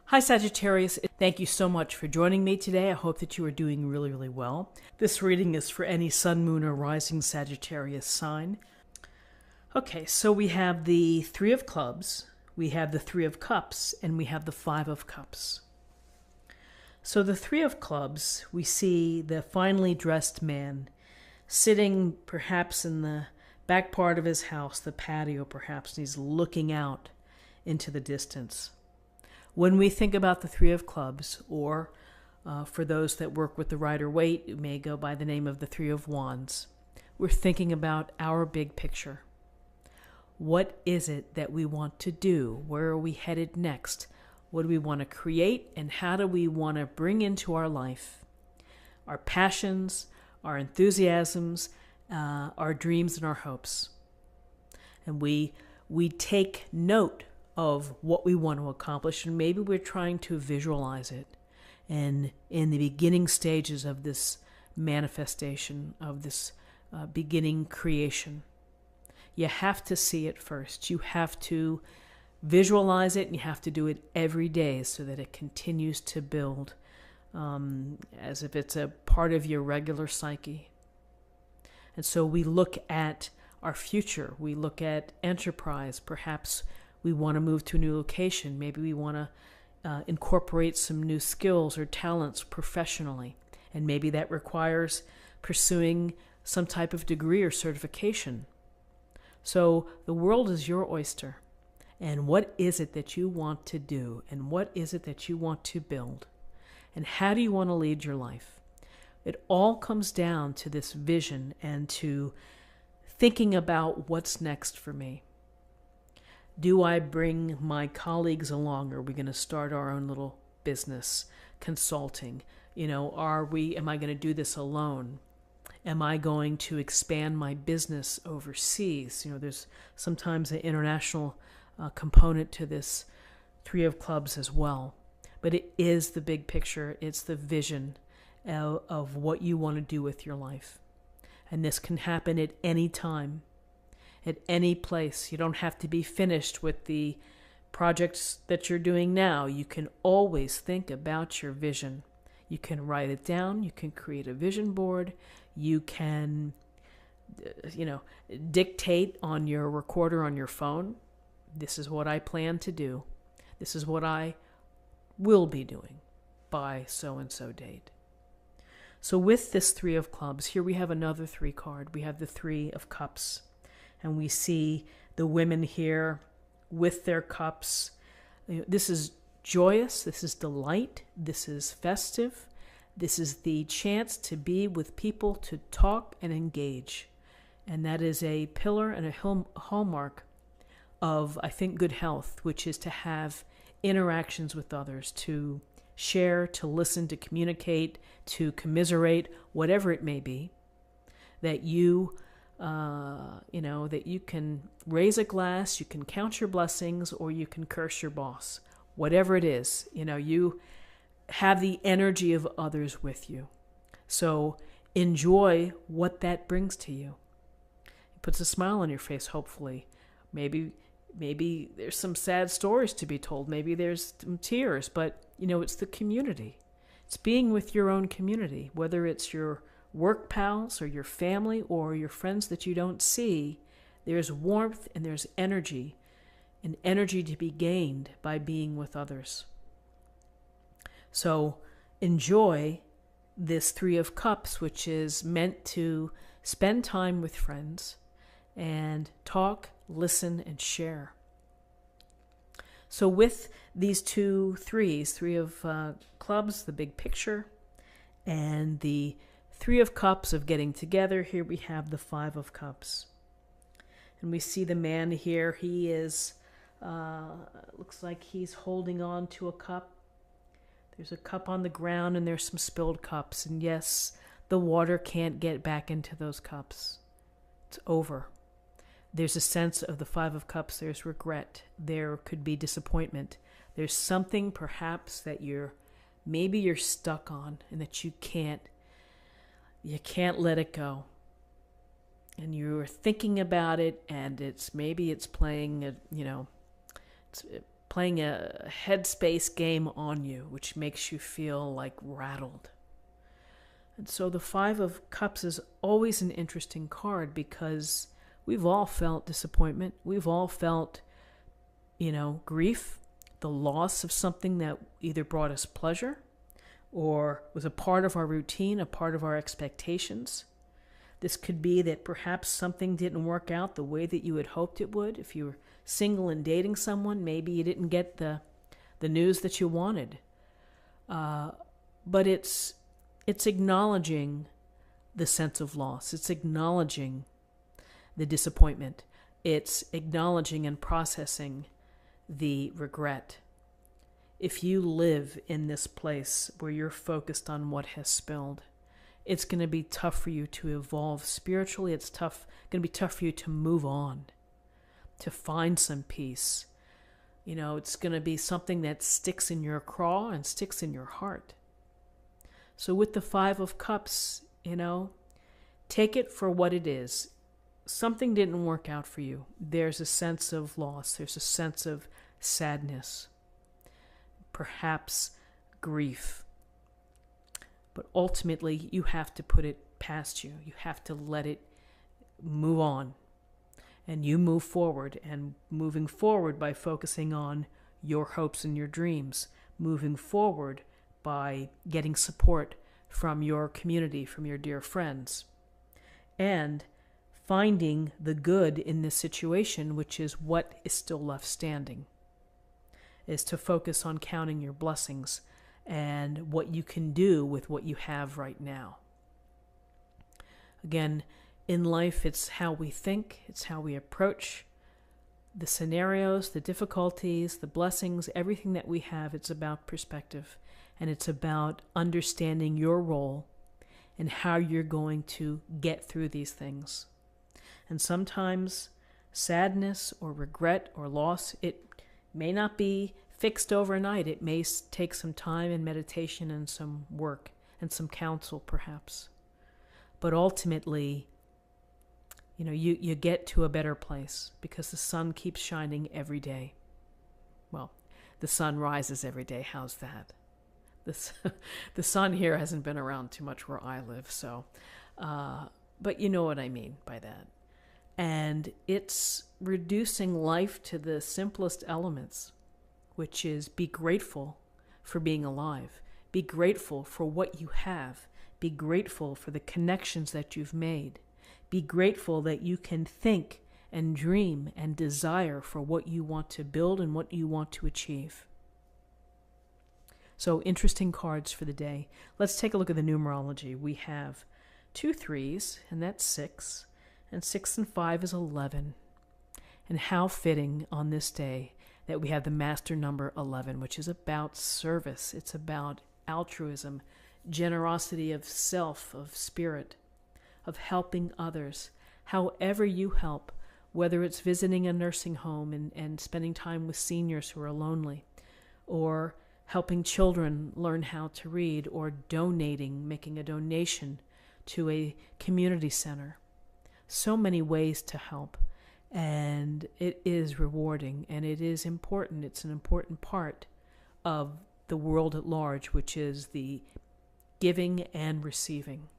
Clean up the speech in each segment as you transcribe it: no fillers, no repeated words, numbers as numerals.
Hi Sagittarius, thank you so much for joining me today. I hope that you are doing really, really well. This reading is for any Sun, Moon, or Rising Sagittarius sign. Okay, so we have the Three of Clubs, we have the Three of Cups, and we have the Five of Cups. So the Three of Clubs, we see the finely dressed man sitting perhaps in the back part of his house, the patio perhaps, and he's looking out into the distance. When we think about the Three of Clubs, or for those that work with the Rider-Waite, it may go by the name of the Three of Wands, we're thinking about our big picture. What is it that we want to do? Where are we headed next? What do we want to create, and how do we want to bring into our life our passions, our enthusiasms, our dreams, and our hopes? And we take note of what we want to accomplish, and maybe we're trying to visualize it. And in the beginning stages of this manifestation, of this beginning creation, you have to see it first. You have to visualize it, and you have to do it every day so that it continues to build as if it's a part of your regular psyche. And so we look at our future. We look at enterprise. Perhaps we want to move to a new location. Maybe we want to incorporate some new skills or talents professionally. And maybe that requires pursuing some type of degree or certification. So the world is your oyster. And what is it that you want to do? And what is it that you want to build? And how do you want to lead your life? It all comes down to this vision and to thinking about what's next for me. Do I bring my colleagues along? Are we going to start our own little business consulting? Am I going to do this alone? Am I going to expand my business overseas? There's sometimes an international component to this Three of Clubs as well. But it is the big picture. It's the vision of what you want to do with your life. And this can happen at any time, at any place. You don't have to be finished with the projects that you're doing now. You can always think about your vision. You can write it down. You can create a vision board. You can, dictate on your recorder on your phone. This is what I plan to do. This is what I will be doing by so-and-so date. So with this Three of Clubs, here we have another three card. We have the Three of Cups. And we see the women here with their cups. This is joyous. This is delight. This is festive. This is the chance to be with people, to talk and engage. And that is a pillar and a hallmark of, I think, good health, which is to have interactions with others, to share, to listen, to communicate, to commiserate, whatever it may be, that you can raise a glass, you can count your blessings, or you can curse your boss. Whatever it is, you have the energy of others with you. So enjoy what that brings to you. It puts a smile on your face, hopefully. Maybe there's some sad stories to be told. Maybe there's some tears, but, it's the community. It's being with your own community, whether it's your work pals or your family or your friends that you don't see. There's warmth and there's energy, and energy to be gained by being with others. So enjoy this Three of Cups, which is meant to spend time with friends and talk, listen, and share. So with these two threes, Three of Clubs, the big picture, and the Three of Cups of getting together, here we have the Five of Cups. And we see the man here. He is, looks like he's holding on to a cup. There's a cup on the ground and there's some spilled cups. And yes, the water can't get back into those cups. It's over. There's a sense of the Five of Cups. There's regret. There could be disappointment. There's something perhaps that maybe you're stuck on and that you can't let it go. And you're thinking about it, and it's playing playing a headspace game on you, which makes you feel like rattled. And so the Five of Cups is always an interesting card because we've all felt disappointment. We've all felt, grief, the loss of something that either brought us pleasure or was a part of our routine, a part of our expectations. This could be that perhaps something didn't work out the way that you had hoped it would. If you were single and dating someone, maybe you didn't get the news that you wanted. But it's acknowledging the sense of loss. It's acknowledging the disappointment. It's acknowledging and processing the regret. If you live in this place where you're focused on what has spilled, it's going to be tough for you to evolve spiritually. It's going to be tough for you to move on, to find some peace. It's going to be something that sticks in your craw and sticks in your heart. So with the Five of Cups, take it for what it is. Something didn't work out for you. There's a sense of loss. There's a sense of sadness, perhaps grief. But ultimately, you have to put it past you. You have to let it move on. And you move forward, and moving forward by focusing on your hopes and your dreams, moving forward by getting support from your community, from your dear friends, and finding the good in this situation, which is what is still left standing, is to focus on counting your blessings and what you can do with what you have right now. Again, in life, it's how we think, it's how we approach the scenarios, the difficulties, the blessings, everything that we have. It's about perspective, and it's about understanding your role and how you're going to get through these things. And sometimes sadness or regret or loss, it may not be fixed overnight. It may take some time and meditation and some work and some counsel, perhaps. But ultimately, you get to a better place because the sun keeps shining every day. Well, the sun rises every day. How's that? The sun here hasn't been around too much where I live, so, but you know what I mean by that. And it's reducing life to the simplest elements, which is be grateful for being alive. Be grateful for what you have. Be grateful for the connections that you've made. Be grateful that you can think and dream and desire for what you want to build and what you want to achieve. So, interesting cards for the day. Let's take a look at the numerology. We have 2 3s, and that's 6. And 6 and 5 is 11. And how fitting on this day that we have the master number 11, which is about service. It's about altruism, generosity of self, of spirit, of helping others. However you help, whether it's visiting a nursing home and spending time with seniors who are lonely, or helping children learn how to read, or donating, making a donation to a community center. So many ways to help, and it is rewarding, and it is important. It's an important part of the world at large, which is the giving and receiving.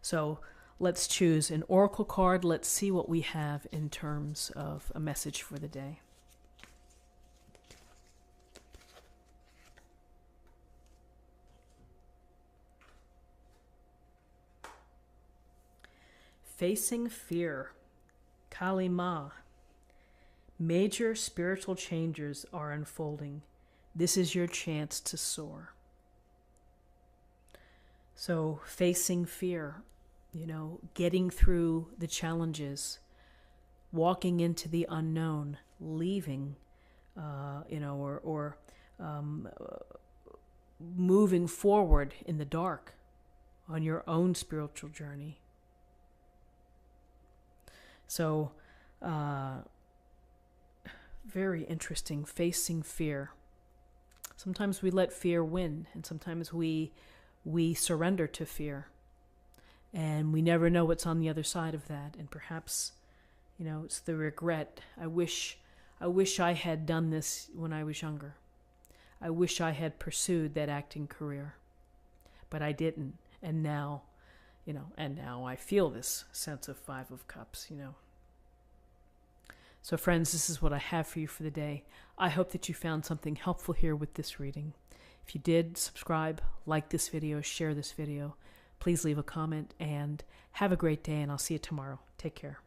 So let's choose an oracle card. Let's see what we have in terms of a message for the day. Facing fear, Kali Ma. Major spiritual changes are unfolding. This is your chance to soar. So facing fear, getting through the challenges, walking into the unknown, leaving, or moving forward in the dark on your own spiritual journey. So, very interesting, facing fear. Sometimes we let fear win, and sometimes we surrender to fear. And we never know what's on the other side of that. And perhaps, it's the regret. I wish I wish I had done this when I was younger. I wish I had pursued that acting career, but I didn't. And now, and now I feel this sense of Five of Cups, So friends, this is what I have for you for the day. I hope that you found something helpful here with this reading. If you did, subscribe, like this video, share this video. Please leave a comment, and have a great day, and I'll see you tomorrow. Take care.